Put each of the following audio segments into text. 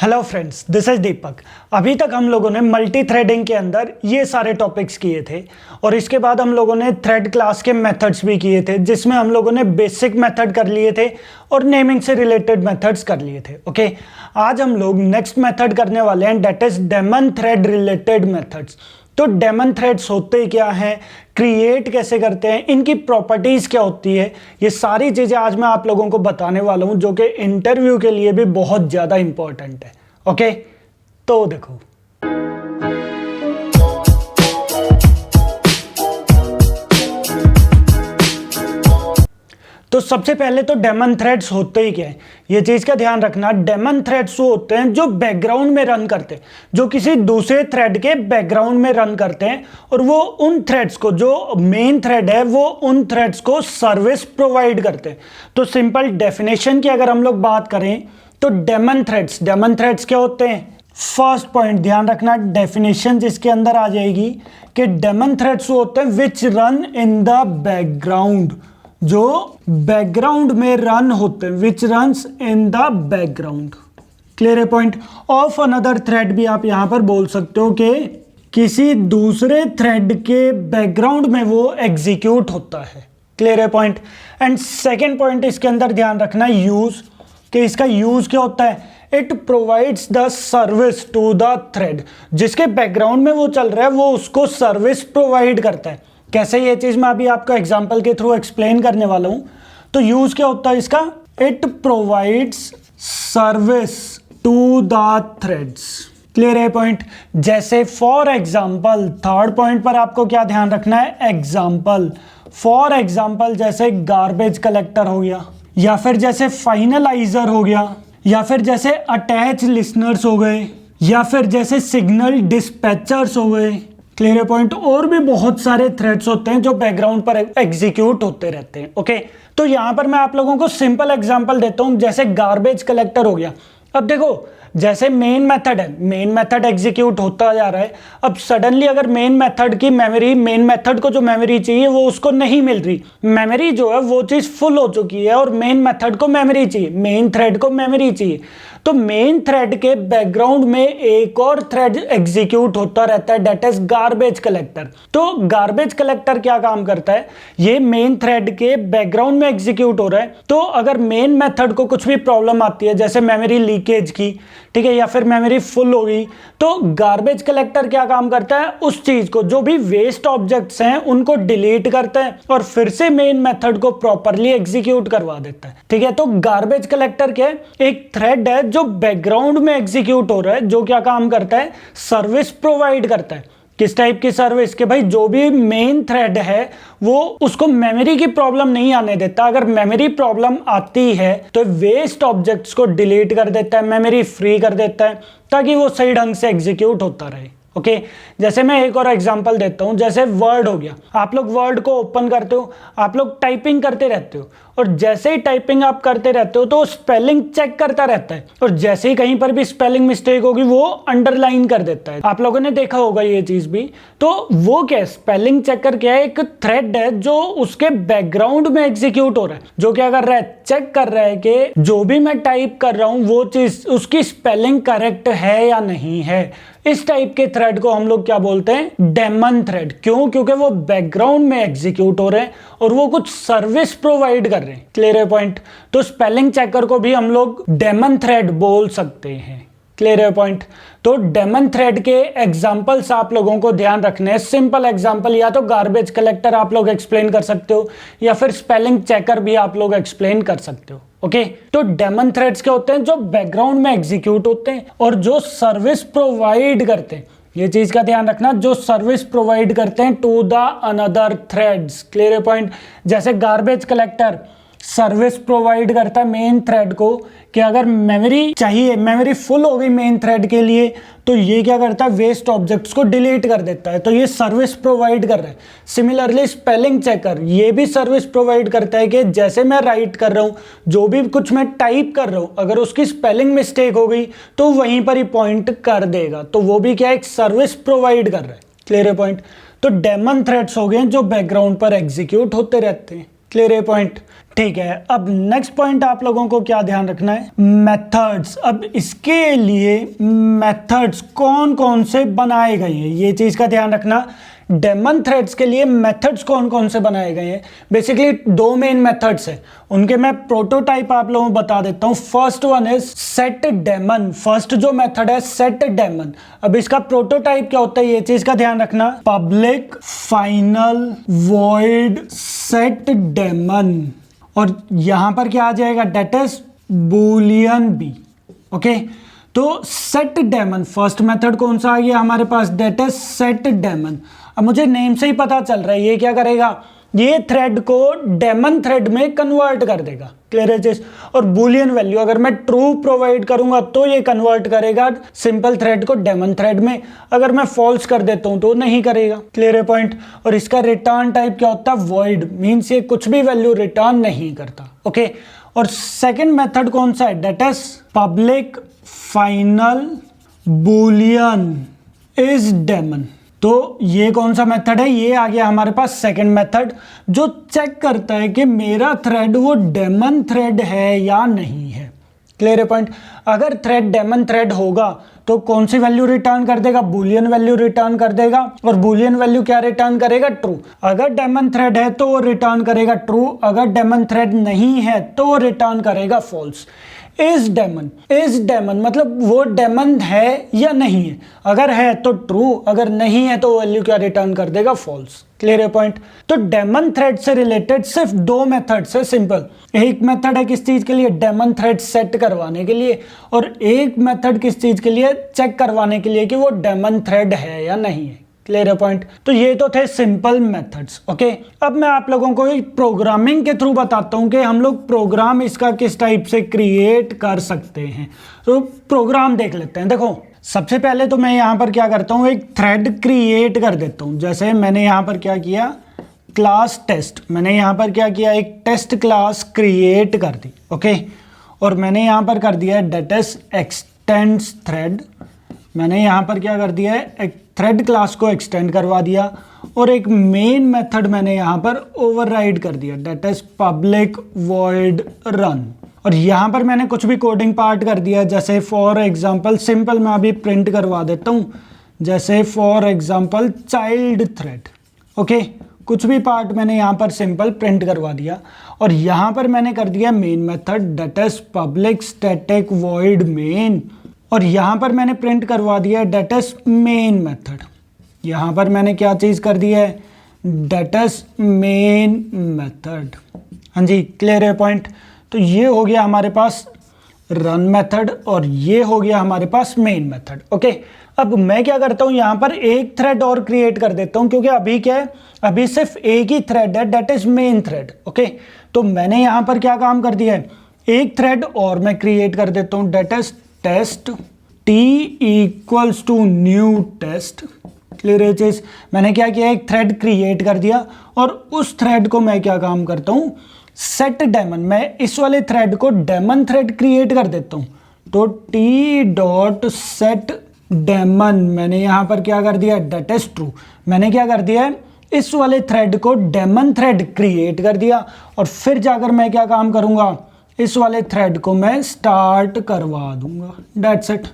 Hello friends, this is दीपक। अभी तक हम लोगों ने मल्टी थ्रेडिंग के अंदर ये सारे टॉपिक्स किए थे और इसके बाद हम लोगों ने थ्रेड क्लास के मेथड्स भी किए थे, जिसमें हम लोगों ने बेसिक मेथड कर लिए थे और नेमिंग से रिलेटेड मेथड्स कर लिए थे। ओके, आज हम लोग नेक्स्ट मेथड करने वाले हैं, that is daemon thread related methods. तो डेमन थ्रेड्स होते क्या हैं, क्रिएट कैसे करते हैं, इनकी प्रॉपर्टीज क्या होती है, ये सारी चीजें आज मैं आप लोगों को बताने वाला हूं, जो कि इंटरव्यू के लिए भी बहुत ज्यादा इंपॉर्टेंट है। ओके, तो देखो, तो सबसे पहले तो डेमन थ्रेड्स होते ही क्या है, ये चीज का ध्यान रखना। डेमन थ्रेड्स वो होते हैं जो बैकग्राउंड में रन करते हैं, जो किसी दूसरे थ्रेड के बैकग्राउंड में रन करते हैं, और वो उन थ्रेड्स को, जो मेन थ्रेड है वो उन थ्रेड्स को सर्विस प्रोवाइड करते हैं। तो सिंपल डेफिनेशन की अगर हम लोग बात करें तो डेमन थ्रेड्स क्या होते हैं। फर्स्ट पॉइंट ध्यान रखना, डेफिनेशन जिसके अंदर आ जाएगी कि डेमन थ्रेड्स वो होते हैं विच रन इन द बैकग्राउंड, जो बैकग्राउंड में रन होते हैं, विच runs in the background. Clear है पॉइंट। ऑफ अनदर थ्रेड भी आप यहां पर बोल सकते हो कि किसी दूसरे थ्रेड के बैकग्राउंड में वो एग्जीक्यूट होता है। क्लियर है पॉइंट। एंड सेकेंड पॉइंट इसके अंदर ध्यान रखना, यूज, कि इसका यूज क्या होता है। It provides the service to the thread, जिसके बैकग्राउंड में वो चल रहा है वो उसको सर्विस प्रोवाइड करता है। कैसे, ये चीज मैं अभी आपको एग्जांपल के थ्रू एक्सप्लेन करने वाला हूं। तो यूज क्या होता है इसका, it provides service to the threads. Clear है पॉइंट। जैसे फॉर एग्जांपल, थर्ड पॉइंट पर आपको क्या ध्यान रखना है, एग्जांपल। फॉर एग्जांपल जैसे गार्बेज कलेक्टर हो गया, या फिर जैसे फाइनलाइजर हो गया, या फिर जैसे अटैच लिसनर्स हो गए, या फिर जैसे सिग्नल डिस्पैचर्स हो गए। Clear point. और भी बहुत सारे थ्रेड्स होते हैं जो बैकग्राउंड पर एग्जीक्यूट होते रहते हैं। ओके, तो यहां पर मैं आप लोगों को सिंपल एग्जांपल देता हूं, जैसे गार्बेज कलेक्टर हो गया। अब देखो, जैसे मेन मेथड है, मेन मेथड एग्जीक्यूट होता जा रहा है। अब सडनली अगर मेन मेथड की मेमोरी, मेन मेथड को जो मेमोरी चाहिए वो उसको नहीं मिल रही, मेमोरी जो है वो चीज फुल हो चुकी है और मेन मेथड को मेमोरी चाहिए, मेन थ्रेड को मेमोरी चाहिए। तो मेन थ्रेड के बैकग्राउंड में एक और थ्रेड एग्जीक्यूट होता रहता है, डेट इज गार्बेज कलेक्टर। तो गार्बेज कलेक्टर क्या काम करता है, ये मेन थ्रेड के बैकग्राउंड में एग्जीक्यूट हो रहा है। तो अगर मेन मेथड को कुछ भी प्रॉब्लम आती है, जैसे मेमोरी लीकेज की, ठीक है, या फिर मेमोरी फुल हो गई, तो गार्बेज कलेक्टर क्या काम करता है, उस चीज को, जो भी वेस्ट ऑब्जेक्ट्स हैं उनको डिलीट करता है और फिर से मेन मेथड को प्रॉपरली एग्जीक्यूट करवा देता है। ठीक है, तो गार्बेज कलेक्टर क्या है, एक थ्रेड है जो बैकग्राउंड में एग्जीक्यूट हो रहा है, जो क्या काम करता है, सर्विस प्रोवाइड करता है। किस टाइप की सर्विस, के भाई जो भी मेन थ्रेड है वो उसको मेमोरी की प्रॉब्लम नहीं आने देता। अगर मेमोरी प्रॉब्लम आती है तो वेस्ट ऑब्जेक्ट्स को डिलीट कर देता है, मेमोरी फ्री कर देता है, ताकि वो सही ढंग से एग्जीक्यूट होता रहे। ओके, जैसे मैं एक और एग्जांपल देता हूं, जैसे वर्ड हो गया। आप लोग वर्ड को ओपन करते हो, आप लोग टाइपिंग करते रहते हो, और जैसे ही टाइपिंग आप करते रहते हो तो स्पेलिंग चेक करता रहता है, और जैसे ही कहीं पर भी स्पेलिंग मिस्टेक होगी वो अंडरलाइन कर देता है। आप लोगों ने देखा होगा ये चीज भी। तो वो क्या है, स्पेलिंग चेकर क्या है, एक थ्रेड है जो उसके बैकग्राउंड में एग्जीक्यूट हो रहा है, जो क्या कर रहा है, चेक कर रहा है कि जो भी मैं टाइप कर रहा हूं वो चीज, उसकी स्पेलिंग करेक्ट है या नहीं है। इस टाइप के थ्रेड को हम लोग क्या बोलते हैं, डेमन थ्रेड। क्यों, क्योंकि वो बैकग्राउंड में एग्जीक्यूट हो रहे हैं और वो कुछ सर्विस प्रोवाइड कर रहे हैं। क्लियर है पॉइंट। तो स्पेलिंग चेकर को भी हम लोग डेमन थ्रेड बोल सकते हैं। क्लियर है पॉइंट। तो डेमन थ्रेड के एग्जांपल्स आप लोगों को ध्यान रखने हैं। सिंपल एग्जांपल, या तो गार्बेज कलेक्टर आप लोग एक्सप्लेन कर सकते हो, या फिर स्पेलिंग चेकर भी आप लोग एक्सप्लेन कर सकते हो। ओके, तो डेमन थ्रेड्स क्या होते हैं, जो बैकग्राउंड में एग्जीक्यूट होते हैं और जो सर्विस प्रोवाइड करते हैं। ये चीज का ध्यान रखना, जो सर्विस प्रोवाइड करते हैं to the another threads. Clear है पॉइंट। जैसे गार्बेज कलेक्टर सर्विस प्रोवाइड करता है मेन थ्रेड को, कि अगर मेमोरी चाहिए, मेमोरी फुल हो गई मेन थ्रेड के लिए, तो ये क्या करता है, वेस्ट ऑब्जेक्ट्स को डिलीट कर देता है। तो ये सर्विस प्रोवाइड कर रहा है। सिमिलरली स्पेलिंग चेकर ये भी सर्विस प्रोवाइड करता है कि जैसे मैं राइट कर रहा हूँ, जो भी कुछ मैं टाइप कर रहा हूँ, अगर उसकी स्पेलिंग मिस्टेक हो गई तो वहीं पर ही पॉइंट कर देगा। तो वो भी क्या, एक सर्विस प्रोवाइड कर रहा है। क्लियर है पॉइंट। तो डेमन थ्रेड्स हो गए जो बैकग्राउंड पर एग्जीक्यूट होते रहते हैं। क्लियर है पॉइंट। ठीक है, अब नेक्स्ट पॉइंट आप लोगों को क्या ध्यान रखना है, मेथड्स। अब इसके लिए मेथड्स कौन कौन से बनाए गए हैं, ये चीज का ध्यान रखना। डेमन थ्रेड्स के लिए मेथड्स कौन कौन से बनाए गए हैं, बेसिकली दो मेन मेथड्स हैं, उनके मैं प्रोटोटाइप आप लोगों को बता देता हूं। First one is set daemon, first जो मेथड है सेट डेमन। अब इसका प्रोटोटाइप क्या होता है, ये चीज का ध्यान रखना। Public final void set daemon, और यहां पर क्या आ जाएगा, that is boolean B. Okay, तो सेट डेमन फर्स्ट मेथड कौन सा आ गया हमारे पास, डेट इज सेट डेमन। अब मुझे नेम से ही पता चल रहा है ये क्या करेगा, ये थ्रेड को डेमन थ्रेड में कन्वर्ट कर देगा। क्लियर है चीज। और बूलियन वैल्यू अगर मैं ट्रू प्रोवाइड करूंगा तो ये कन्वर्ट करेगा सिंपल थ्रेड को डेमन थ्रेड में, अगर मैं फॉल्स कर देता हूं तो नहीं करेगा। क्लियर है पॉइंट। और इसका रिटर्न टाइप क्या होता है, वॉइड, मींस ये कुछ भी वैल्यू रिटर्न नहीं करता। ओके, और सेकेंड मेथड कौन सा है, that is public final boolean is daemon. तो ये कौन सा मेथड है, ये आ गया हमारे पास सेकंड मेथड, जो चेक करता है कि मेरा थ्रेड वो डेमन थ्रेड है या नहीं है। क्लियर है पॉइंट। अगर थ्रेड डेमन थ्रेड होगा तो कौन सी वैल्यू रिटर्न कर देगा, बूलियन वैल्यू रिटर्न कर देगा। और बूलियन वैल्यू क्या रिटर्न करेगा, ट्रू। अगर डेमन थ्रेड है तो वो रिटर्न करेगा ट्रू, अगर डेमन थ्रेड नहीं है तो वो रिटर्न करेगा फॉल्स। इज डेमन मतलब वो डेमन है या नहीं है, अगर है तो ट्रू, अगर नहीं है तो वैल्यू क्या रिटर्न कर देगा, फॉल्स। क्लियर है पॉइंट। तो डेमन थ्रेड से रिलेटेड सिर्फ दो मेथड्स है सिंपल। एक मेथड है किस चीज के लिए, डेमन थ्रेड सेट करवाने के लिए, और एक मेथड किस चीज के लिए, चेक करवाने के लिए कि वो डेमन थ्रेड है या नहीं है। क्लियर है पॉइंट। तो ये तो थे सिंपल मेथड्स। ओके, अब मैं आप लोगों को प्रोग्रामिंग के थ्रू बताता हूं कि हम लोग प्रोग्राम इसका किस टाइप से क्रिएट कर सकते हैं। तो प्रोग्राम देख लेते हैं। देखो, सबसे पहले तो मैं यहां पर क्या करता हूं, एक थ्रेड क्रिएट कर देता हूं। जैसे मैंने यहां पर क्या किया, क्लास टेस्ट, मैंने यहां पर क्या किया, एक टेस्ट क्लास क्रिएट कर दी। ओके, और मैंने यहां पर कर दिया डेट इज एक्सटेंड्स थ्रेड। मैंने यहां पर क्या कर दिया है, एक थ्रेड क्लास को एक्सटेंड करवा दिया, और एक मेन मेथड मैंने यहां पर ओवरराइड कर दिया, that is public void run. और यहां पर मैंने कुछ भी कोडिंग पार्ट कर दिया, जैसे फॉर एग्जांपल सिंपल मैं अभी प्रिंट करवा देता हूं, जैसे for example child thread. Okay, कुछ भी पार्ट मैंने यहां पर सिंपल प्रिंट करवा दिया, और यहां पर मैंने कर दिया main method that is public static void main, और यहां पर मैंने प्रिंट करवा दिया डेट इज मेन मेथड। यहां पर मैंने क्या चीज कर दी है, डेट इज मेन मेथड। हाँ जी, क्लियर है पॉइंट। तो ये हो गया हमारे पास रन मेथड, और ये हो गया हमारे पास मेन मेथड। ओके, अब मैं क्या करता हूं, यहां पर एक थ्रेड और क्रिएट कर देता हूं, क्योंकि अभी क्या है, अभी सिर्फ एक ही थ्रेड है, that is main thread. Okay, तो मैंने यहां पर क्या काम कर दिया है, एक थ्रेड और मैं क्रिएट कर देता हूं, that is test, t equals to new test. Clear है चीज। मैंने क्या किया, एक थ्रेड क्रिएट कर दिया, और उस थ्रेड को मैं क्या काम करता हूं, सेट डेमन, मैं इस वाले थ्रेड को डेमन थ्रेड क्रिएट कर देता हूं। तो t डॉट सेट डेमन, मैंने यहां पर क्या कर दिया, डेट इज ट्रू। मैंने क्या कर दिया है, इस वाले थ्रेड को डेमन थ्रेड क्रिएट कर दिया, और फिर जाकर मैं क्या काम करूंगा, इस वाले थ्रेड को मैं स्टार्ट करवा दूंगा। That's it.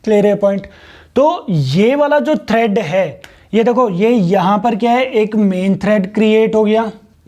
क्लियर है पॉइंट। तो ये वाला जो थ्रेड है, ये देखो, ये यहां पर क्या है, एक मेन थ्रेड क्रिएट हो गया।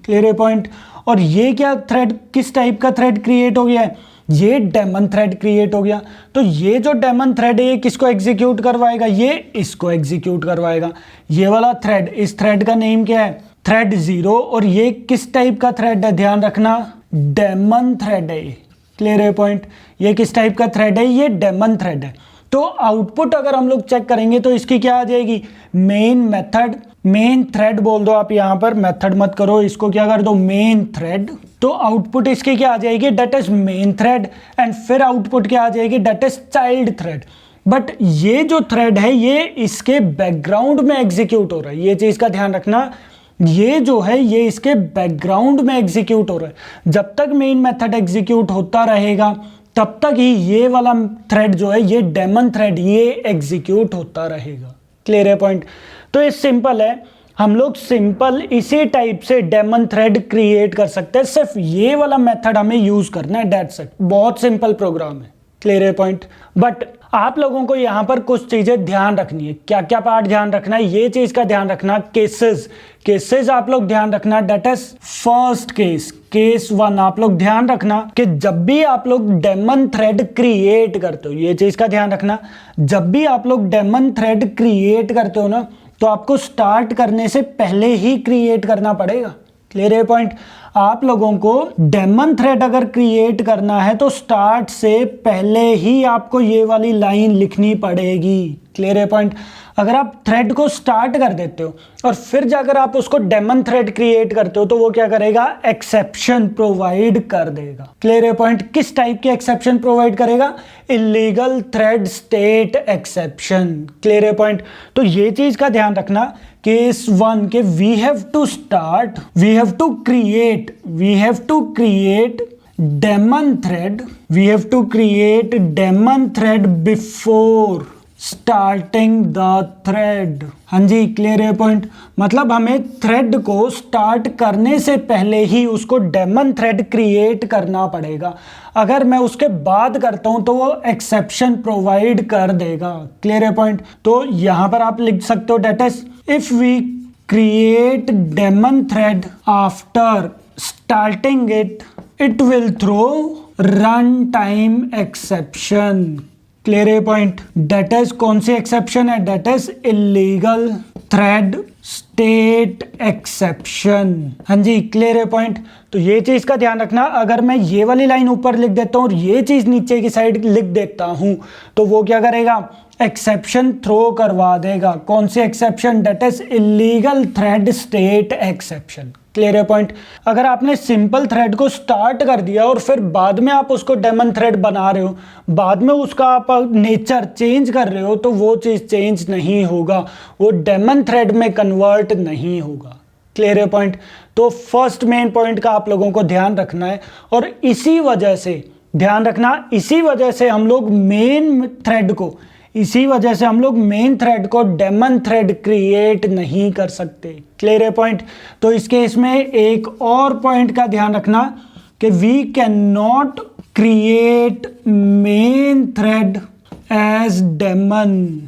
क्लियर है पॉइंट। और ये क्या थ्रेड, किस टाइप का थ्रेड क्रिएट हो गया है, ये डेमन थ्रेड क्रिएट हो गया। तो ये जो डेमन थ्रेड है, ये किसको एग्जीक्यूट करवाएगा, ये इसको एग्जीक्यूट करवाएगा। ये वाला थ्रेड, इस थ्रेड का नेम क्या है, थ्रेड 0, और ये किस टाइप का थ्रेड है, ध्यान रखना, डेमन थ्रेड है ये। क्लियर है पॉइंट। ये किस टाइप का थ्रेड है, ये डेमन थ्रेड है। तो आउटपुट अगर हम लोग चेक करेंगे तो इसकी क्या आ जाएगी, मेन मेथड, मेन थ्रेड बोल दो आप, यहां पर मेथड मत करो, इसको क्या कर दो, मेन थ्रेड। तो आउटपुट इसकी क्या आ जाएगी, that is main thread, and फिर आउटपुट क्या आ जाएगी, that is child thread. But ये जो थ्रेड है, ये इसके बैकग्राउंड में एग्जीक्यूट हो रहा है, ये चीज का ध्यान रखना। ये जो है, ये इसके बैकग्राउंड में एग्जीक्यूट हो रहा है। जब तक मेन मेथड एग्जीक्यूट होता रहेगा, तब तक ही ये वाला थ्रेड जो है, ये डेमन थ्रेड, ये एग्जीक्यूट होता रहेगा। क्लियर है पॉइंट। तो ये सिंपल है, हम लोग सिंपल इसी टाइप से डेमन थ्रेड क्रिएट कर सकते हैं। सिर्फ ये वाला मेथड हमें यूज करना है, दैट्स इट। बहुत सिंपल प्रोग्राम है, क्लियर है पॉइंट। बट आप लोगों को यहाँ पर कुछ चीजें ध्यान रखनी है। क्या क्या पार्ट ध्यान रखना है, ये चीज का ध्यान रखना। केसेस आप लोग ध्यान रखना। दैट इज फर्स्ट केस 1 आप लोग ध्यान रखना कि जब भी आप लोग डेमन थ्रेड क्रिएट करते हो, ये चीज का ध्यान रखना, जब भी आप लोग डेमन थ्रेड क्रिएट करते हो ना, तो आपको स्टार्ट करने से पहले ही क्रिएट करना पड़ेगा। क्लियर है पॉइंट। आप लोगों को डेमन थ्रेड अगर क्रिएट करना है तो स्टार्ट से पहले ही आपको ये वाली लाइन लिखनी पड़ेगी। क्लियर है पॉइंट। अगर आप थ्रेड को स्टार्ट कर देते हो और फिर जाकर आप उसको डेमन थ्रेड क्रिएट करते हो तो वो क्या करेगा, एक्सेप्शन प्रोवाइड कर देगा। क्लियर है पॉइंट। किस टाइप के एक्सेप्शन प्रोवाइड करेगा, illegal thread state exception. Clear है पॉइंट। तो ये चीज का ध्यान रखना, केस 1 के we have to create daemon thread before starting the thread. हाँ जी, क्लियर है पॉइंट। मतलब हमें थ्रेड को स्टार्ट करने से पहले ही उसको डेमन थ्रेड क्रिएट करना पड़ेगा। अगर मैं उसके बाद करता हूं तो वो एक्सेप्शन प्रोवाइड कर देगा। क्लियर है पॉइंट। तो यहां पर आप लिख सकते हो that is if we create daemon thread after starting it will throw run time exception. Clear है पॉइंट। डेट इज कौन सी एक्सेप्शन है, that is illegal thread state exception. हाँ जी, क्लियर है पॉइंट। तो ये चीज का ध्यान रखना। अगर मैं ये वाली लाइन ऊपर लिख देता हूं और ये चीज नीचे की साइड लिख देता हूं तो वो क्या करेगा, एक्सेप्शन थ्रो करवा देगा। कौन सी exception, that is illegal thread state exception. Clear है पॉइंट। अगर आपने सिंपल थ्रेड को स्टार्ट कर दिया और फिर बाद में आप उसको डेमन थ्रेड बना रहे हो, बाद में उसका आप नेचर चेंज कर रहे हो तो वो चीज चेंज नहीं होगा, वो डेमन थ्रेड में कन्वर्ट नहीं होगा। क्लियर है पॉइंट। तो फर्स्ट मेन पॉइंट का आप लोगों को ध्यान रखना है और इसी वजह से हम लोग मेन थ्रेड को डेमन थ्रेड क्रिएट नहीं कर सकते। क्लियर है पॉइंट। तो इस केस में एक और पॉइंट का ध्यान रखना कि we can not create main thread as daemon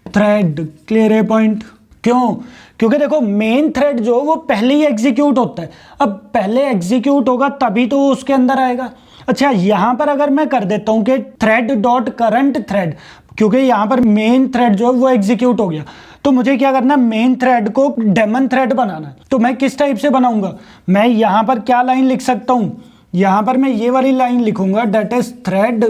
thread. Clear है पॉइंट। क्यों, क्योंकि देखो मेन थ्रेड जो वो पहले ही एग्जीक्यूट होता है। अब पहले एग्जीक्यूट होगा तभी तो वो उसके अंदर आएगा। अच्छा, यहां पर अगर मैं कर देता हूं कि थ्रेड डॉट करंट थ्रेड, क्योंकि यहां पर मेन थ्रेड जो है वो एग्जीक्यूट हो गया, तो मुझे क्या करना है, मेन थ्रेड को डेमन थ्रेड बनाना है। तो मैं किस टाइप से बनाऊंगा, मैं यहां पर क्या लाइन लिख सकता हूं, यहां पर मैं ये वाली लाइन लिखूंगा, that is thread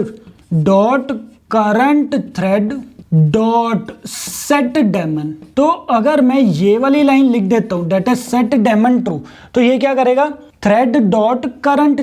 dot current thread dot set daemon. तो अगर मैं ये वाली लाइन लिख देता हूं, that is set daemon true, तो ये क्या करेगा, थ्रेड डॉट करंट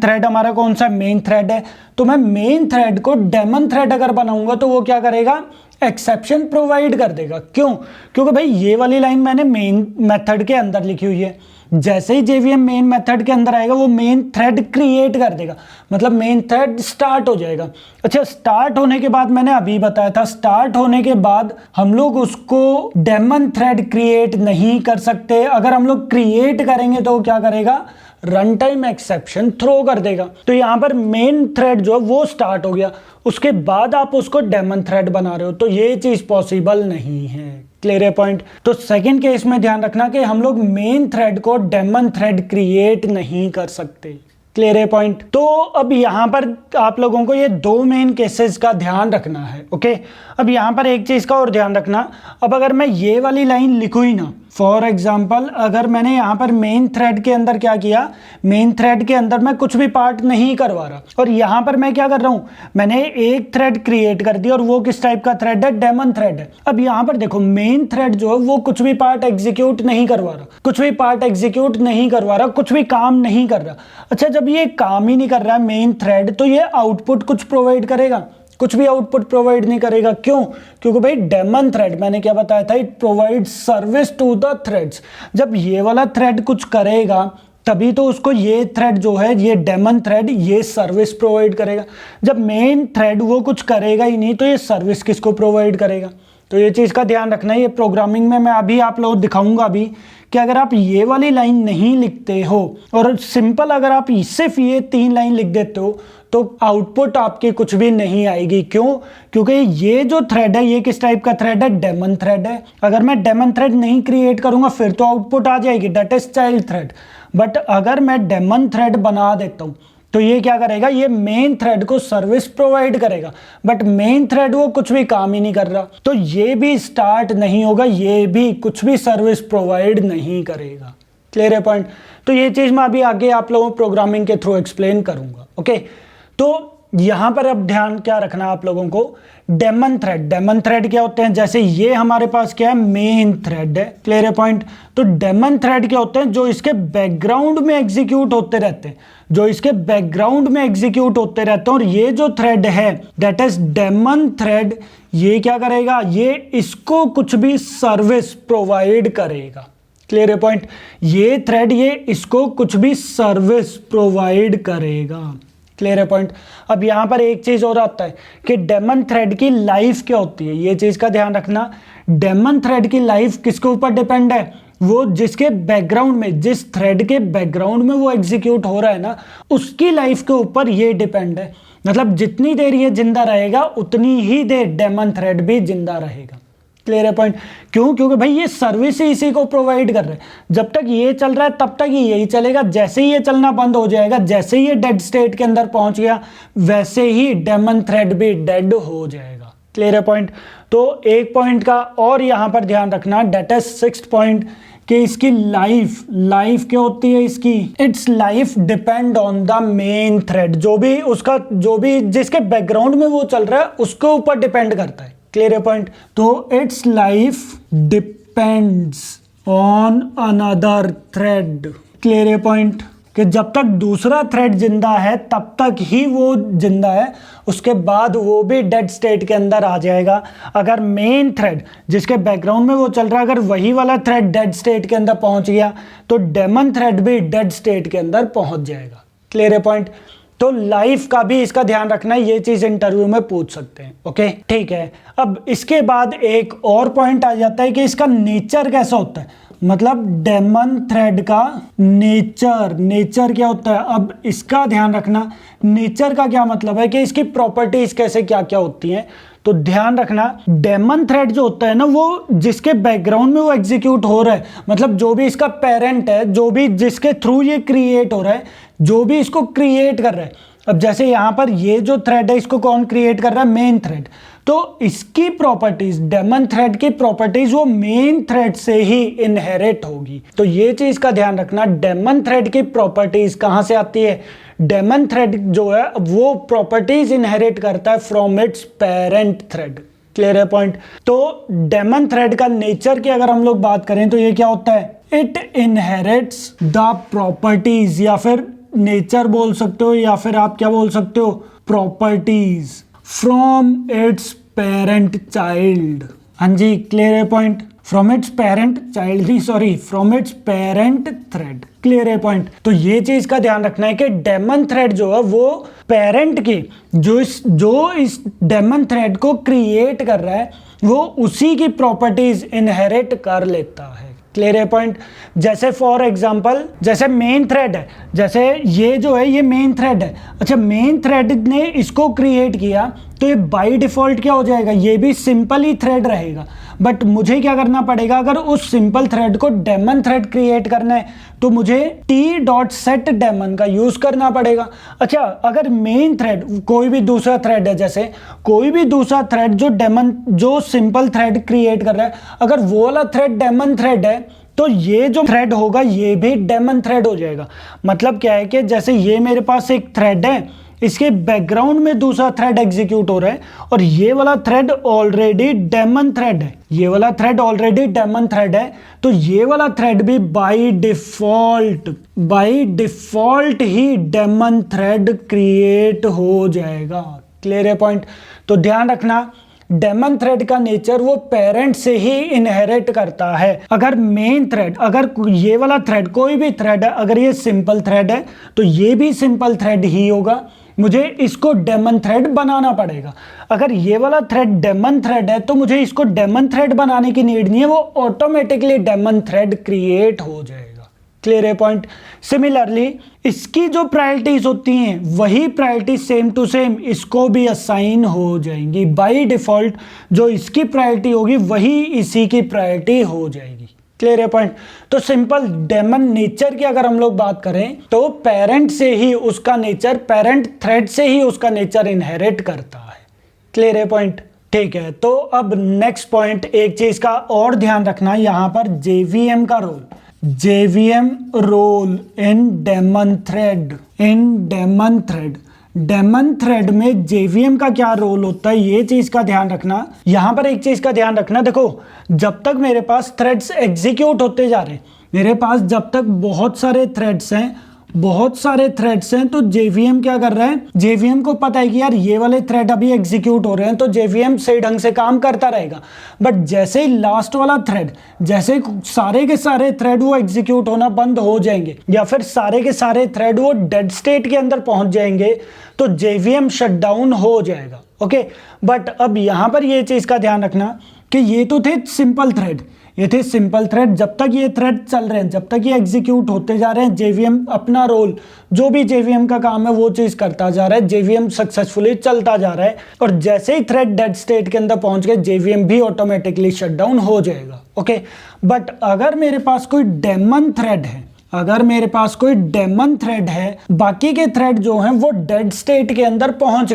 थ्रेड हमारा कौन सा, मेन थ्रेड है। तो मैं मेन थ्रेड को डेमन थ्रेड अगर बनाऊंगा तो वो क्या करेगा, एक्सेप्शन प्रोवाइड कर देगा। क्यों, क्योंकि भाई ये वाली लाइन मैंने मेन मेथड के अंदर लिखी हुई है। जैसे ही जेवीएम मेन मेथड के अंदर आएगा वो मेन थ्रेड क्रिएट कर देगा, मतलब मेन थ्रेड स्टार्ट हो जाएगा। अच्छा, स्टार्ट होने के बाद मैंने अभी बताया था, स्टार्ट होने के बाद हम लोग उसको डेमन थ्रेड क्रिएट नहीं कर सकते। अगर हम लोग क्रिएट करेंगे तो क्या करेगा, रन टाइम एक्सेप्शन थ्रो कर देगा। तो यहां पर मेन थ्रेड जो है वो स्टार्ट हो गया, उसके बाद आप उसको डेमन थ्रेड बना रहे हो, तो ये चीज पॉसिबल नहीं है। क्लियर है पॉइंट। तो सेकंड केस में ध्यान रखना कि हम लोग मेन थ्रेड को डेमन थ्रेड क्रिएट नहीं कर सकते। क्लियर है पॉइंट। तो अब यहां पर आप लोगों को ये दो मेन केसेस का ध्यान रखना है। ओके, अब यहां पर एक चीज का और ध्यान रखना, अब अगर मैं ये वाली लाइन लिखूं ही ना, फॉर एग्जाम्पल अगर मैंने यहां पर मेन थ्रेड के अंदर क्या किया, मेन थ्रेड के अंदर मैं कुछ भी पार्ट नहीं करवा रहा और यहां पर मैं क्या कर रहा हूं, मैंने एक थ्रेड क्रिएट कर दिया और वो किस टाइप का थ्रेड है, डेमन थ्रेड है। अब यहां पर देखो मेन थ्रेड जो है वो कुछ भी पार्ट एग्जीक्यूट नहीं करवा रहा, कुछ भी काम नहीं कर रहा। अच्छा, जब ये काम ही नहीं कर रहा है मेन थ्रेड, तो ये आउटपुट कुछ प्रोवाइड करेगा, कुछ भी आउटपुट प्रोवाइड नहीं करेगा। क्यों, क्योंकि भाई डेमन थ्रेड मैंने क्या बताया था, it provide service to the threads. जब ये वाला थ्रेड कुछ करेगा तभी तो उसको ये थ्रेड जो है, ये डेमन थ्रेड, ये सर्विस प्रोवाइड करेगा। जब मेन थ्रेड वो कुछ करेगा ही नहीं तो ये सर्विस किसको प्रोवाइड करेगा, तो ये चीज़ का ध्यान रखना है। ये प्रोग्रामिंग में मैं अभी आप लोगों को दिखाऊंगा अभी कि अगर आप ये वाली लाइन नहीं लिखते हो और सिंपल अगर आप सिर्फ ये 3 लाइन लिख देते हो तो आउटपुट आपकी कुछ भी नहीं आएगी। क्यों? क्योंकि ये जो थ्रेड है ये किस टाइप का थ्रेड है? डेमन थ्रेड है। अगर मैं डेमन थ्रेड नहीं क्रिएट करूंगा फिर तो आउटपुट आ जाएगी, that is child thread. But अगर मैं डेमन थ्रेड बना देता हूं तो ये क्या करेगा? ये मेन थ्रेड को सर्विस प्रोवाइड करेगा, बट मेन थ्रेड वो कुछ भी काम ही नहीं कर रहा, तो ये भी स्टार्ट नहीं होगा, ये भी कुछ भी सर्विस प्रोवाइड नहीं करेगा। क्लियर है पॉइंट? तो ये चीज मैं अभी आगे आप लोगों को प्रोग्रामिंग के थ्रू एक्सप्लेन करूंगा। ओके, तो यहां पर अब ध्यान क्या रखना आप लोगों को, डेमन थ्रेड। डेमन थ्रेड क्या होते हैं? जैसे ये हमारे पास क्या है? मेन थ्रेड है। क्लियर है पॉइंट? तो डेमन थ्रेड क्या होते हैं? जो इसके बैकग्राउंड में एग्जीक्यूट होते रहते हैं, जो इसके बैकग्राउंड में एग्जीक्यूट होते रहते हैं। और ये जो थ्रेड है दैट इज डेमन थ्रेड, ये क्या करेगा? ये इसको कुछ भी सर्विस प्रोवाइड करेगा। क्लियर है पॉइंट? ये थ्रेड ये इसको कुछ भी सर्विस प्रोवाइड करेगा। क्लियर है पॉइंट? अब यहां पर एक चीज और आता है कि डेमन थ्रेड की लाइफ क्या होती है, ये चीज का ध्यान रखना। डेमन थ्रेड की लाइफ किसके ऊपर डिपेंड है? वो जिसके बैकग्राउंड में, जिस थ्रेड के बैकग्राउंड में वो एग्जीक्यूट हो रहा है ना, उसकी लाइफ के ऊपर ये डिपेंड है। मतलब जितनी देर ये जिंदा रहेगा उतनी ही देर डेमन थ्रेड भी जिंदा रहेगा। क्लियर है पॉइंट? क्यों? क्योंकि भाई ये सर्विस ही इसी को प्रोवाइड कर रहे हैं। जब तक ये चल रहा है तब तक ही यही चलेगा। जैसे ही ये चलना बंद हो जाएगा, जैसे ही ये डेड स्टेट के अंदर पहुंच गया, वैसे ही डेमन थ्रेड भी डेड हो जाएगा। क्लियर है पॉइंट? तो एक पॉइंट का और यहां पर ध्यान रखना, डेट इज 6th पॉइंट, कि इसकी लाइफ क्या होती है इसकी? It's life depend on the main thread. जो भी जिसके बैकग्राउंड में वो चल रहा है उसके ऊपर डिपेंड करता है। क्लियर है पॉइंट? तो it's life depends on another thread. Clear है पॉइंट? कि जब तक दूसरा थ्रेड जिंदा है तब तक ही वो जिंदा है, उसके बाद वो भी डेड स्टेट के अंदर आ जाएगा। अगर मेन थ्रेड जिसके बैकग्राउंड में वो चल रहा है, अगर वही वाला थ्रेड डेड स्टेट के अंदर पहुंच गया तो डेमन थ्रेड भी डेड स्टेट के अंदर पहुंच जाएगा। क्लियर है पॉइंट? तो लाइफ का भी इसका ध्यान रखना, ये चीज इंटरव्यू में पूछ सकते हैं। ओके, ठीक है। अब इसके बाद एक और पॉइंट आ जाता है कि इसका नेचर कैसा होता है। मतलब डेमन थ्रेड का नेचर क्या होता है। अब इसका ध्यान रखना, नेचर का क्या मतलब है कि इसकी प्रॉपर्टीज कैसे क्या क्या होती हैं। तो ध्यान रखना, डेमन थ्रेड जो होता है ना, वो जिसके बैकग्राउंड में वो एग्जीक्यूट हो रहा है, मतलब जो भी इसका पेरेंट है, जो भी जिसके थ्रू ये क्रिएट हो रहा है, जो भी इसको क्रिएट कर रहा है। अब जैसे यहां पर ये जो थ्रेड है इसको कौन क्रिएट कर रहा है? Main thread. तो इसकी प्रॉपर्टीज, डेमन थ्रेड की प्रॉपर्टीज वो मेन थ्रेड से ही इनहेरिट होगी। तो ये चीज का ध्यान रखना, डेमन थ्रेड की प्रॉपर्टीज कहां से आती है? डेमन थ्रेड जो है वो प्रॉपर्टीज इनहेरिट करता है from its parent thread. Clear है पॉइंट? तो डेमन थ्रेड का नेचर की अगर हम लोग बात करें तो ये क्या होता है? इट इनहेरिट्स द प्रॉपर्टीज, या फिर नेचर बोल सकते हो, या फिर आप क्या बोल सकते हो? Properties from its parent child. हाँ जी, क्लियर है point? From its parent child नहीं, sorry, from its parent thread. Clear है पॉइंट? तो ये चीज का ध्यान रखना है कि डेमन थ्रेड जो है वो पेरेंट की, जो इस डेमन थ्रेड को क्रिएट कर रहा है, वो उसी की प्रॉपर्टीज इनहेरिट कर लेता है। क्लियर है पॉइंट? जैसे फॉर एग्जांपल, जैसे मेन थ्रेड है, जैसे ये जो है ये मेन थ्रेड है। अच्छा, मेन थ्रेड ने इसको क्रिएट किया तो ये बाय डिफॉल्ट क्या हो जाएगा? ये भी सिंपल ही थ्रेड रहेगा। बट मुझे क्या करना पड़ेगा? अगर उस सिंपल थ्रेड को डेमन थ्रेड क्रिएट करना है तो मुझे t.setDemon का यूज करना पड़ेगा। अच्छा, अगर मेन थ्रेड कोई भी दूसरा थ्रेड है, जैसे कोई भी दूसरा थ्रेड जो सिंपल थ्रेड क्रिएट कर रहा है, अगर वो वाला थ्रेड डेमन थ्रेड है तो ये जो थ्रेड होगा ये भी डेमन थ्रेड हो जाएगा। मतलब क्या है कि जैसे ये मेरे पास एक थ्रेड है, इसके बैकग्राउंड में दूसरा थ्रेड एग्जीक्यूट हो रहा है और ये वाला थ्रेड ऑलरेडी डेमन थ्रेड है, ये वाला थ्रेड ऑलरेडी डेमन थ्रेड है, तो ये वाला थ्रेड भी बाय डिफॉल्ट ही डेमन थ्रेड क्रिएट हो जाएगा। क्लियर है पॉइंट? तो ध्यान रखना, डेमन थ्रेड का नेचर वो पेरेंट से ही इनहेरिट करता है। अगर मेन थ्रेड, अगर ये वाला थ्रेड, कोई भी थ्रेड है, अगर ये सिंपल थ्रेड है तो ये भी सिंपल थ्रेड ही होगा। मुझे इसको डेमन थ्रेड बनाना पड़ेगा। अगर ये वाला थ्रेड डेमन थ्रेड है तो मुझे इसको डेमन थ्रेड बनाने की नीड नहीं है, वो ऑटोमेटिकली डेमन थ्रेड क्रिएट हो जाएगा। क्लियर है पॉइंट। सिमिलरली इसकी जो प्रायोरिटीज होती हैं वही प्रायोरिटी सेम टू सेम इसको भी असाइन हो जाएंगी। बाय डिफॉल्ट जो इसकी प्रायोरिटी होगी वही इसी की प्रायोरिटी हो जाएगी। क्लियर है पॉइंट। तो सिंपल डेमन नेचर की अगर हम लोग बात करें तो पेरेंट से ही उसका नेचर, पेरेंट थ्रेड से ही उसका नेचर इनहेरिट करता है। क्लियर है पॉइंट। ठीक है, तो अब नेक्स्ट पॉइंट, एक चीज का और ध्यान रखना यहां पर, जेवीएम का role. JVM role in daemon thread, daemon thread में जेवीएम का क्या रोल होता है ये चीज का ध्यान रखना। यहां पर एक चीज का ध्यान रखना, देखो जब तक मेरे पास थ्रेड्स एग्जीक्यूट होते जा रहे हैं, मेरे पास जब तक बहुत सारे थ्रेड्स हैं तो जेवीएम क्या कर रहा है, जेवीएम को पता है कि यार ये वाले थ्रेड अभी एग्जीक्यूट हो रहे हैं, तो जेवीएम सही ढंग से काम करता रहेगा। बट जैसे ही लास्ट वाला थ्रेड, जैसे सारे के सारे थ्रेड वो एग्जीक्यूट होना बंद हो जाएंगे या फिर सारे के सारे थ्रेड वो डेड स्टेट के अंदर पहुंच जाएंगे तो जेवीएम शटडाउन हो जाएगा। ओके, बट अब यहां पर ये चीज का ध्यान रखना कि ये तो थे सिंपल थ्रेड, जब तक ये थ्रेड चल रहे हैं, जब तक ये एग्जीक्यूट होते जा रहे हैं, जेवीएम अपना रोल, जो भी जेवीएम का काम है वो चीज करता जा रहा है, जेवीएम सक्सेसफुली चलता जा रहा है। और जैसे ही थ्रेड डेड स्टेट के अंदर पहुंच गए जेवीएम भी ऑटोमेटिकली शटडाउन हो जाएगा। ओके, बट अगर मेरे पास कोई डेमन थ्रेड है, बाकी के थ्रेड जो हैं वो डेड स्टेट के अंदर पहुंच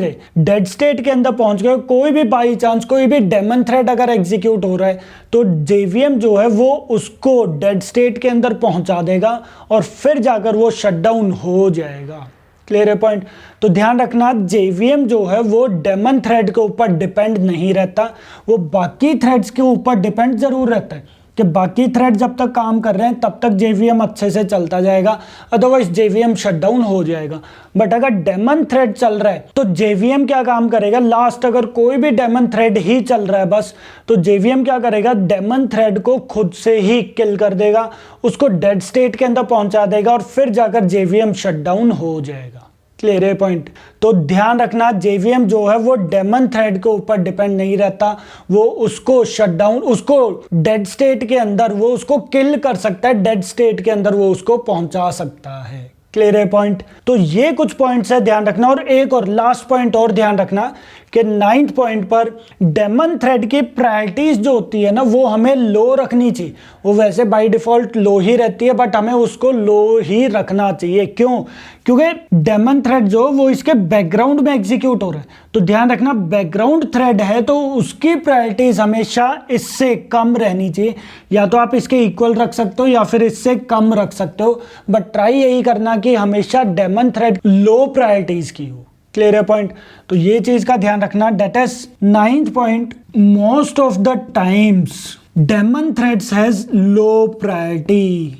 गए, कोई भी बाई चांस कोई भी डेमन थ्रेड अगर एग्जीक्यूट हो रहा है तो जेवीएम जो है वो उसको डेड स्टेट के अंदर पहुंचा देगा और फिर जाकर वो शटडाउन हो जाएगा। क्लियर है पॉइंट। तो ध्यान रखना जेवीएम जो है वो डेमन थ्रेड के ऊपर डिपेंड नहीं रहता, वो बाकी थ्रेड्स के ऊपर डिपेंड जरूर रहता है कि बाकी थ्रेड जब तक काम कर रहे हैं तब तक जेवीएम अच्छे से चलता जाएगा, अदरवाइज जेवीएम शटडाउन हो जाएगा। बट अगर डेमन थ्रेड चल रहा है तो जेवीएम क्या काम करेगा, लास्ट अगर कोई भी डेमन थ्रेड ही चल रहा है बस, तो जेवीएम क्या करेगा, डेमन थ्रेड को खुद से ही किल कर देगा, उसको डेड स्टेट के अंदर पहुंचा देगा और फिर जाकर जेवीएम शटडाउन हो जाएगा। क्लियर है पॉइंट। तो ध्यान रखना जेवीएम जो है वो डेमन थ्रेड के ऊपर डिपेंड नहीं रहता, वो उसको शटडाउन, उसको डेड स्टेट के अंदर वो उसको किल कर सकता है, डेड स्टेट के अंदर वो उसको पहुंचा सकता है। क्लियर है पॉइंट। तो ये कुछ पॉइंट्स है ध्यान रखना। और एक और लास्ट पॉइंट और ध्यान रखना कि 9th पॉइंट पर डेमन थ्रेड की प्रायोरिटीज जो होती है ना वो हमें लो रखनी चाहिए। वो वैसे बाय डिफॉल्ट लो ही रहती है बट हमें उसको लो ही रखना चाहिए। क्यों? क्योंकि डेमन थ्रेड जो वो इसके बैकग्राउंड में एग्जीक्यूट हो रहा है, तो ध्यान रखना बैकग्राउंड थ्रेड है तो उसकी प्रायोरिटीज हमेशा इससे कम रहनी चाहिए। या तो आप इसके इक्वल रख सकते हो या फिर इससे कम रख सकते हो, बट ट्राई यही करना कि हमेशा डेमन थ्रेड लो प्रायोरिटीज की हो। क्लियर है पॉइंट। तो ये चीज का ध्यान रखना। That is 9th point, most of the times daemon threads has low priority.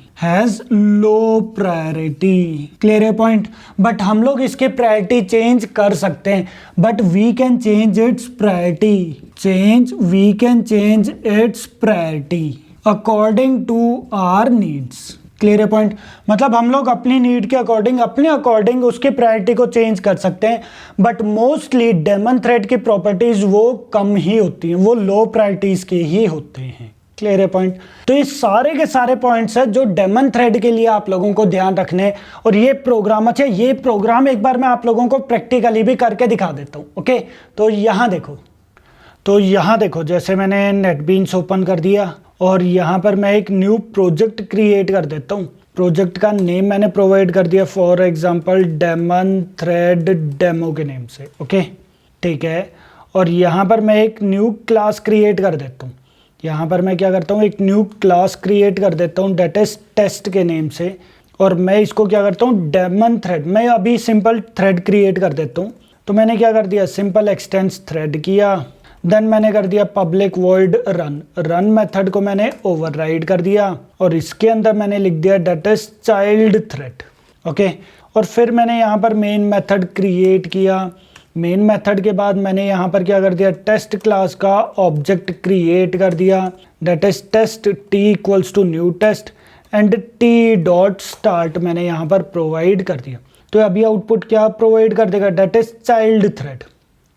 Clear है पॉइंट। बट हम लोग इसके प्रायोरिटी चेंज कर सकते हैं, but we can change its priority according to our needs. Clear है पॉइंट। मतलब हम लोग अपनी नीड के अकॉर्डिंग, अपने अकॉर्डिंग उसकी प्रायोरिटी को चेंज कर सकते हैं, बट मोस्टली डेमन थ्रेड की प्रॉपर्टीज वो कम ही होती हैं, वो लो प्रायोरिटीज के ही होते हैं। क्लियर है पॉइंट। तो ये सारे के सारे पॉइंट्स हैं जो डेमन थ्रेड के लिए आप लोगों को ध्यान रखने। और ये प्रोग्राम, अच्छा ये प्रोग्राम एक बार मैं आप लोगों को प्रैक्टिकली भी करके दिखा देता हूँ। ओके, तो यहाँ देखो, जैसे मैंने नेटबीन्स ओपन कर दिया और यहाँ पर मैं एक न्यू प्रोजेक्ट क्रिएट कर देता हूँ। प्रोजेक्ट का नेम मैंने प्रोवाइड कर दिया, for example daemon thread demo के नेम से। ओके, ठीक है। और यहाँ पर मैं एक न्यू क्लास क्रिएट कर देता हूँ। यहाँ पर मैं क्या करता हूँ, एक न्यू क्लास क्रिएट कर देता हूँ डेट इज टेस्ट के नेम से। और मैं इसको क्या करता हूँ, डेमन थ्रेड, मैं अभी सिंपल थ्रेड क्रिएट कर देता हूँ। तो मैंने क्या कर दिया, सिंपल एक्सटेंस थ्रेड किया, देन मैंने कर दिया पब्लिक वॉइड रन मेथड को मैंने ओवरराइड कर दिया और इसके अंदर मैंने लिख दिया that is child thread. Okay, और फिर मैंने यहाँ पर मेन मेथड क्रिएट किया। मेन मेथड के बाद मैंने यहाँ पर क्या कर दिया, टेस्ट क्लास का ऑब्जेक्ट क्रिएट कर दिया that is test T equals to new test and T dot start मैंने यहाँ पर प्रोवाइड कर दिया। तो अभी आउटपुट क्या प्रोवाइड कर देगा, that is child thread.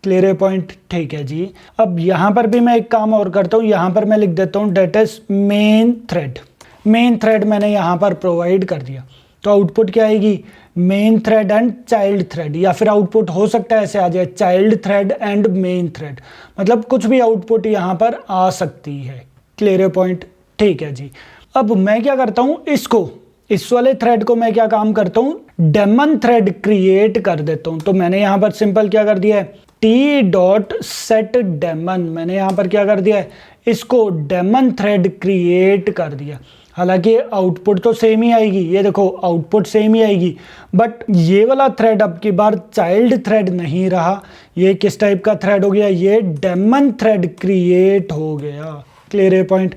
Clear है पॉइंट, ठीक है जी। अब यहाँ पर भी मैं एक काम और करता हूँ, यहाँ पर मैं लिख देता हूँ that is main thread. Main thread मैंने यहाँ पर प्रोवाइड कर दिया, तो आउटपुट क्या आएगी, main thread and child thread, या फिर आउटपुट हो सकता है ऐसे आ जाए child thread and main thread, मतलब कुछ भी आउटपुट यहाँ पर आ सकती है। क्लियर है पॉइंट, ठीक है जी। अब मैं क्या करता हूँ, इसको इस वाले थ्रेड को मैं क्या काम करता हूँ, डेमन थ्रेड क्रिएट कर देता हूँ। तो मैंने यहाँ पर सिंपल क्या कर दिया है, टी डॉट सेट डेमन, मैंने यहाँ पर क्या कर दिया है, इसको डेमन थ्रेड क्रिएट कर दिया। हालांकि आउटपुट तो सेम ही आएगी, ये देखो आउटपुट सेम ही आएगी, बट ये वाला थ्रेड अब की बार चाइल्ड थ्रेड नहीं रहा, ये किस टाइप का थ्रेड हो गया, ये डेमन थ्रेड क्रिएट हो गया। क्लियर है पॉइंट।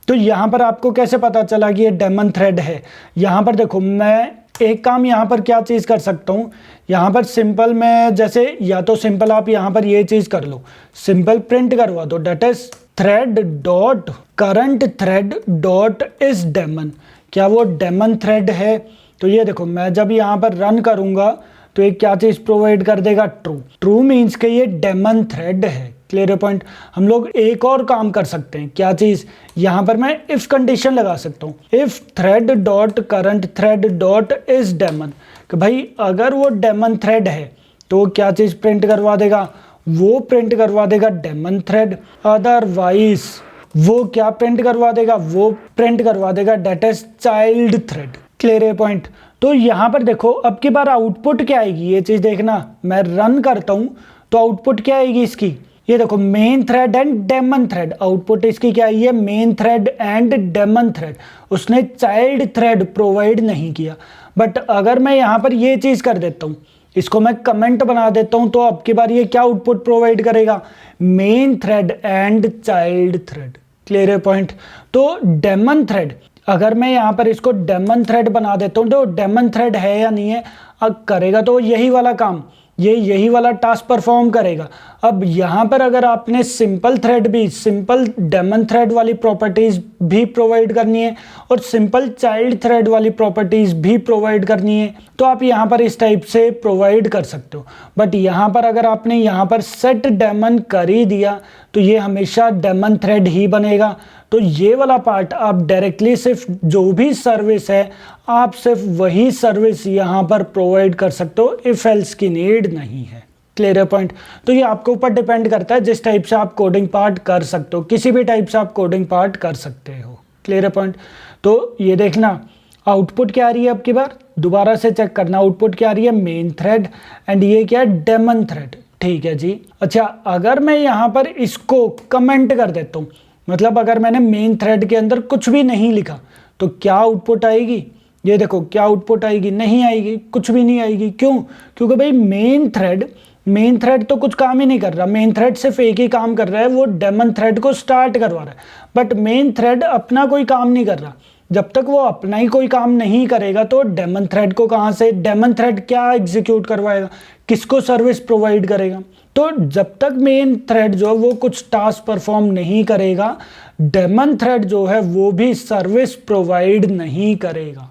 तो यहाँ पर आपको कैसे पता चला कि ये डेमन थ्रेड है, यहाँ पर देखो मैं एक काम यहाँ पर क्या चीज़ कर सकता हूँ, यहाँ पर सिंपल मैं जैसे, या तो सिंपल आप यहाँ पर ये चीज़ कर लो, सिंपल प्रिंट करवा दो that is thread dot current thread dot is daemon. क्या वो डेमन थ्रेड है, तो ये देखो मैं जब यहाँ पर रन करूँगा तो एक क्या चीज़ प्रोवाइड कर देगा, ट्रू। ट्रू मीन्स कि ये डेमन थ्रेड है। Clear point. हम लोग एक और काम कर सकते हैं, क्या चीज़, यहाँ पर मैं इफ कंडीशन लगा सकता हूँ, if thread dot current thread dot is daemon, कि भाई अगर वो डेमन थ्रेड है तो क्या चीज़ प्रिंट करवा देगा, वो प्रिंट करवा देगा डेमन थ्रेड, अदरवाइज वो क्या प्रिंट करवा देगा, वो प्रिंट करवा देगा that is child thread. Clear point. तो यहाँ पर देखो अब की बार आउटपुट क्या आएगी, ये चीज़ देखना, मैं रन करता हूँ तो आउटपुट क्या आएगी इसकी, ये देखो main thread and daemon thread, output इसकी क्या आई है, main thread and daemon thread. उसने चाइल्ड थ्रेड प्रोवाइड नहीं किया। बट अगर मैं यहाँ पर ये चीज़ कर देता हूँ, इसको मैं कमेंट बना देता हूँ, तो अब की बार ये क्या आउटपुट प्रोवाइड करेगा, main thread and child thread. Clear है पॉइंट। तो डेमन थ्रेड, अगर मैं यहाँ पर इसको डेमन थ्रेड बना देता हूँ तो डेमन थ्रेड है या नहीं है, अब करेगा तो यही वाला काम, ये यही वाला टास्क परफॉर्म करेगा। अब यहाँ पर अगर आपने सिंपल थ्रेड भी, सिंपल डेमन थ्रेड वाली प्रॉपर्टीज भी प्रोवाइड करनी है और सिंपल चाइल्ड थ्रेड वाली प्रॉपर्टीज भी प्रोवाइड करनी है, तो आप यहाँ पर इस टाइप से प्रोवाइड कर सकते हो। बट यहाँ पर अगर आपने यहाँ पर सेट डेमन कर ही दिया तो ये हमेशा डेमन थ्रेड ही बनेगा। तो ये वाला पार्ट आप डायरेक्टली सिर्फ जो भी सर्विस है आप सिर्फ वही सर्विस यहाँ पर प्रोवाइड कर सकते हो, इफ एल्स की नीड नहीं है। Clear point. तो ये आपके ऊपर डिपेंड करता है जिस टाइप से आप कोडिंग पार्ट कर सकते हो, किसी भी टाइप से आप कोडिंग पार्ट कर सकते हो। Clear point. तो ये देखना आउटपुट क्या आ रही है, अब की बार दोबारा से चेक करना, आउटपुट क्या आ रही है, मेन थ्रेड एंड ये क्या है, डेमन थ्रेड। ठीक है जी। अच्छा अगर मैं यहाँ पर इसको कमेंट कर देता हूँ, मतलब अगर मैंने मेन थ्रेड के अंदर कुछ भी नहीं लिखा तो क्या आउटपुट आएगी, ये देखो क्या आउटपुट आएगी, नहीं आएगी, कुछ भी नहीं आएगी। क्यों, क्योंकि भाई मेन थ्रेड तो कुछ काम ही नहीं कर रहा, मेन थ्रेड सिर्फ एक ही काम कर रहा है, वो डेमन थ्रेड को स्टार्ट करवा रहा है। बट मेन थ्रेड अपना कोई काम नहीं कर रहा, जब तक वो अपना ही कोई काम नहीं करेगा तो डेमन थ्रेड को कहाँ से, डेमन थ्रेड क्या एग्जीक्यूट करवाएगा, किसको सर्विस प्रोवाइड करेगा। तो जब तक मेन थ्रेड जो है वो कुछ टास्क परफॉर्म नहीं करेगा, डेमन थ्रेड जो है वो भी सर्विस प्रोवाइड नहीं करेगा।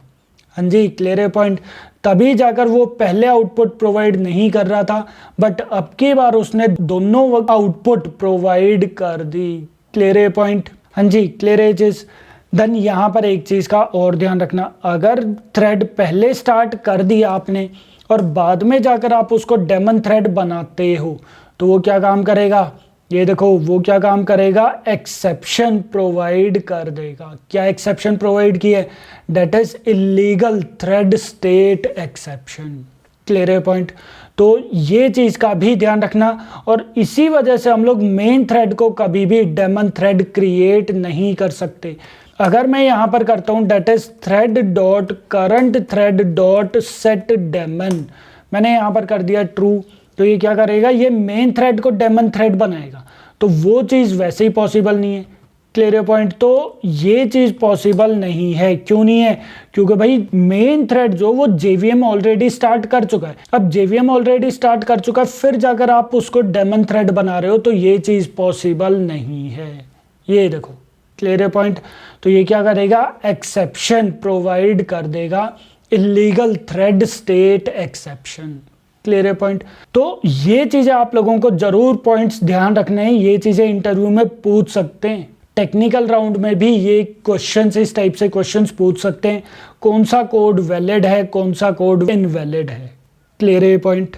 हाँ जी, क्लियर है पॉइंट। तभी जाकर वो पहले आउटपुट प्रोवाइड नहीं कर रहा था, बट अब की बार उसने दोनों आउटपुट प्रोवाइड कर दी। क्लियर है पॉइंट। हाँ जी, क्लियर है चीज। देन यहाँ पर एक चीज़ का और ध्यान रखना, अगर थ्रेड पहले स्टार्ट कर दिया आपने और बाद में जाकर आप उसको डेमन थ्रेड बनाते हो तो वो क्या काम करेगा, ये देखो वो क्या काम करेगा, एक्सेप्शन प्रोवाइड कर देगा। क्या एक्सेप्शन प्रोवाइड की है, that is illegal thread state exception. Clear है पॉइंट। तो ये चीज़ का भी ध्यान रखना, और इसी वजह से हम लोग मेन थ्रेड को कभी भी डेमन थ्रेड क्रिएट नहीं कर सकते। अगर मैं यहाँ पर करता हूँ that is thread dot current thread dot set daemon, मैंने यहाँ पर कर दिया ट्रू, तो ये क्या करेगा, ये मेन थ्रेड को डेमन थ्रेड बनाएगा। तो वो चीज़ वैसे ही पॉसिबल नहीं है। Clear point. तो ये चीज़ पॉसिबल नहीं है। क्यों नहीं है, क्योंकि भाई मेन थ्रेड जो वो JVM ऑलरेडी स्टार्ट कर चुका है। अब JVM ऑलरेडी स्टार्ट कर चुका है, फिर जाकर आप उसको डेमन थ्रेड बना रहे हो, तो ये चीज़ पॉसिबल नहीं है। ये देखो क्लियर पॉइंट। तो ये क्या करेगा, एक्सेप्शन प्रोवाइड कर देगा illegal thread state exception. Clear है पॉइंट? तो ये चीजें आप लोगों को जरूर पॉइंट्स ध्यान रखने हैं, ये चीजें इंटरव्यू में पूछ सकते हैं। टेक्निकल राउंड में भी ये क्वेश्चंस, इस टाइप से क्वेश्चंस पूछ सकते हैं, कौन सा कोड वैलिड है, कौन सा कोड इनवैलिड है। क्लियर है पॉइंट?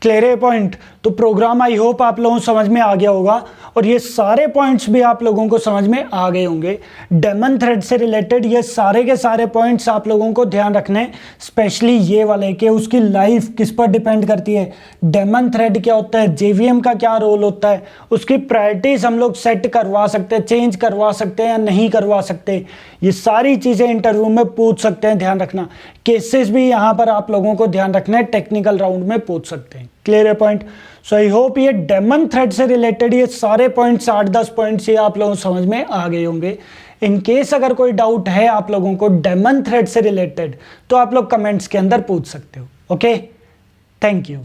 क्लियर है पॉइंट? तो प्रोग्राम आई होप आप लोगों को समझ में आ गया होगा और ये सारे पॉइंट्स भी आप लोगों को समझ में आ गए होंगे। डेमन थ्रेड से रिलेटेड ये सारे के सारे पॉइंट्स आप लोगों को ध्यान रखने हैं, स्पेशली ये वाले कि उसकी लाइफ किस पर डिपेंड करती है, डेमन थ्रेड क्या होता है, जेवीएम का क्या रोल होता है, उसकी प्रायोरिटीज हम लोग सेट करवा सकते हैं, चेंज करवा सकते हैं या नहीं करवा सकते, ये सारी चीज़ें इंटरव्यू में पूछ सकते हैं। ध्यान रखना, केसेस भी यहाँ पर आप लोगों को ध्यान रखना है, टेक्निकल राउंड में पूछ सकते हैं। क्लियर है पॉइंट? सो आई होप ये डेमन थ्रेड से रिलेटेड ये सारे पॉइंट्स, 8-10 पॉइंट्स ये आप लोगों को समझ में आ गए होंगे। इन केस अगर कोई डाउट है आप लोगों को डेमन थ्रेड से रिलेटेड तो आप लोग कमेंट्स के अंदर पूछ सकते हो। Okay, thank you.